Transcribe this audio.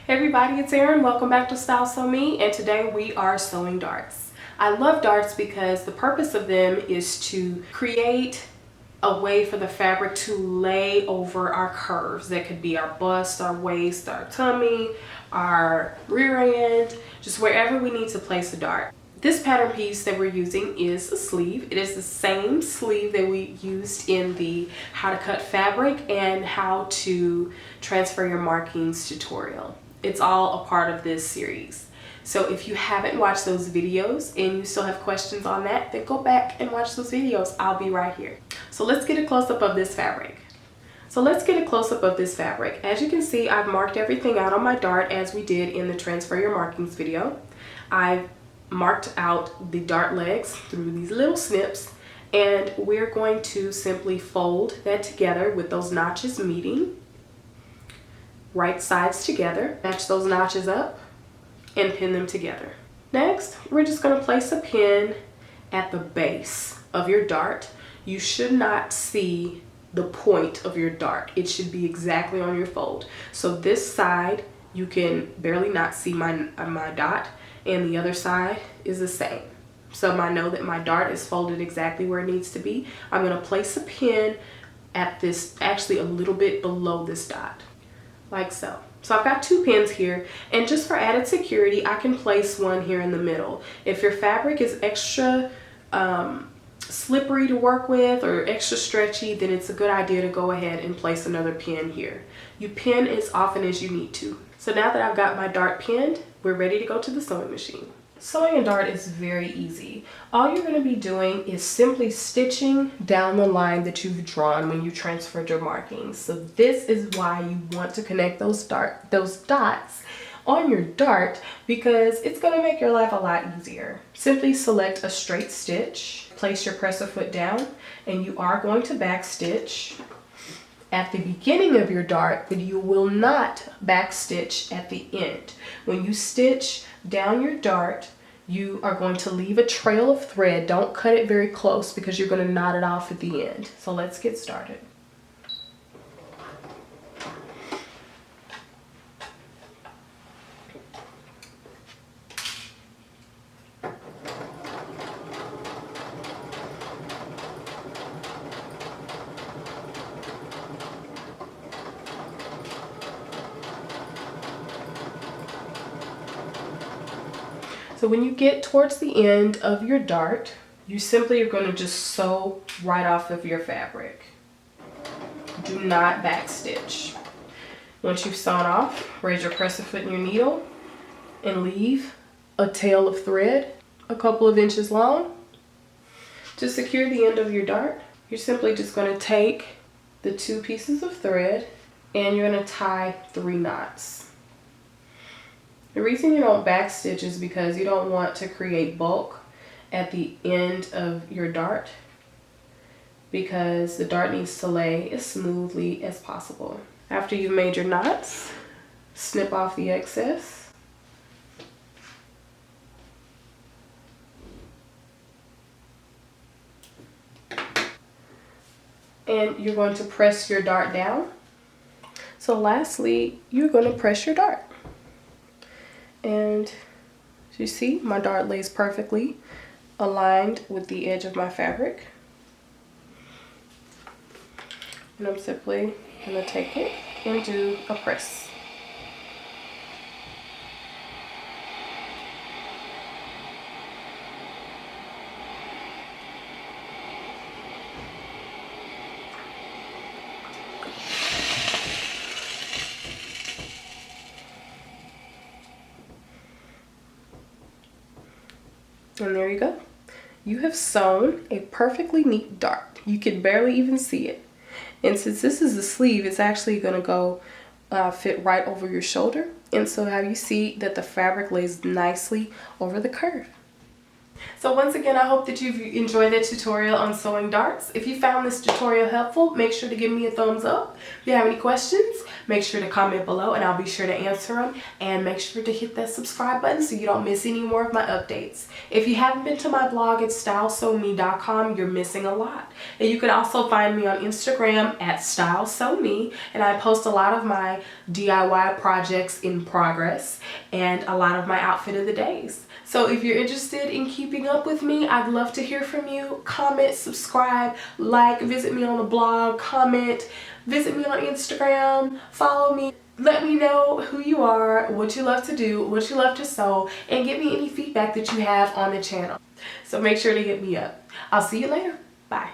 Hey everybody, it's Erin. Welcome back to Style Sew Me, and today we are sewing darts. I love darts because the purpose of them is to create a way for the fabric to lay over our curves. That could be our bust, our waist, our tummy, our rear end, just wherever we need to place a dart. This pattern piece that we're using is a sleeve. It is the same sleeve that we used in the how to cut fabric and how to transfer your markings tutorial. It's all a part of this series. So if you haven't watched those videos and you still have questions on that, then go back and watch those videos. I'll be right here. So let's get a close-up of this fabric. As you can see, I've marked everything out on my dart as we did in the Transfer Your Markings video. I've marked out the dart legs through these little snips, and we're going to simply fold that together with those notches meeting, right sides together, match those notches up, and pin them together. Next, we're just going to place a pin at the base of your dart. You should not see the point of your dart. It should be exactly on your fold. So this side, you can barely not see my dot, and the other side is the same. So I know that my dart is folded exactly where it needs to be. I'm going to place a pin at this, actually a little bit below this dot, like so. So I've got two pins here, and just for added security, I can place one here in the middle. If your fabric is extra slippery to work with or extra stretchy, then it's a good idea to go ahead and place another pin here. You pin as often as you need to. So now that I've got my dart pinned, we're ready to go to the sewing machine. Sewing a dart is very easy. All you're going to be doing is simply stitching down the line that you've drawn when you transferred your markings. So this is why you want to connect those dots on your dart, because it's going to make your life a lot easier. Simply select a straight stitch, place your presser foot down, and you are going to back stitch at the beginning of your dart, but you will not back stitch at the end. When you stitch down your dart, you are going to leave a trail of thread. Don't cut it very close because you're going to knot it off at the end. So let's get started. So when you get towards the end of your dart, you simply are going to just sew right off of your fabric. Do not back stitch. Once you've sewn off, raise your presser foot and your needle and leave a tail of thread a couple of inches long. To secure the end of your dart, you're simply just going to take the two pieces of thread and you're going to tie 3 knots. The reason you don't back stitch is because you don't want to create bulk at the end of your dart, because the dart needs to lay as smoothly as possible. After you've made your knots, snip off the excess. And you're going to press your dart down. So lastly, you're going to press your dart. And as you see, my dart lays perfectly aligned with the edge of my fabric. And I'm simply going to take it and do a press. And there you go. You have sewn a perfectly neat dart. You can barely even see it. And since this is the sleeve, it's actually going to go fit right over your shoulder. And so how you see that the fabric lays nicely over the curve. So once again, I hope that you've enjoyed the tutorial on sewing darts. If you found this tutorial helpful, make sure to give me a thumbs up. If you have any questions, make sure to comment below and I'll be sure to answer them. And make sure to hit that subscribe button so you don't miss any more of my updates. If you haven't been to my blog at StyleSewMe.com, you're missing a lot. And you can also find me on Instagram at StyleSewMe, and I post a lot of my DIY projects in progress and a lot of my outfit of the days. So if you're interested in keeping up with me, I'd love to hear from you. Comment, subscribe, like, visit me on the blog, comment, visit me on Instagram, follow me. Let me know who you are, what you love to do, what you love to sew, and give me any feedback that you have on the channel. So make sure to hit me up. I'll see you later. Bye.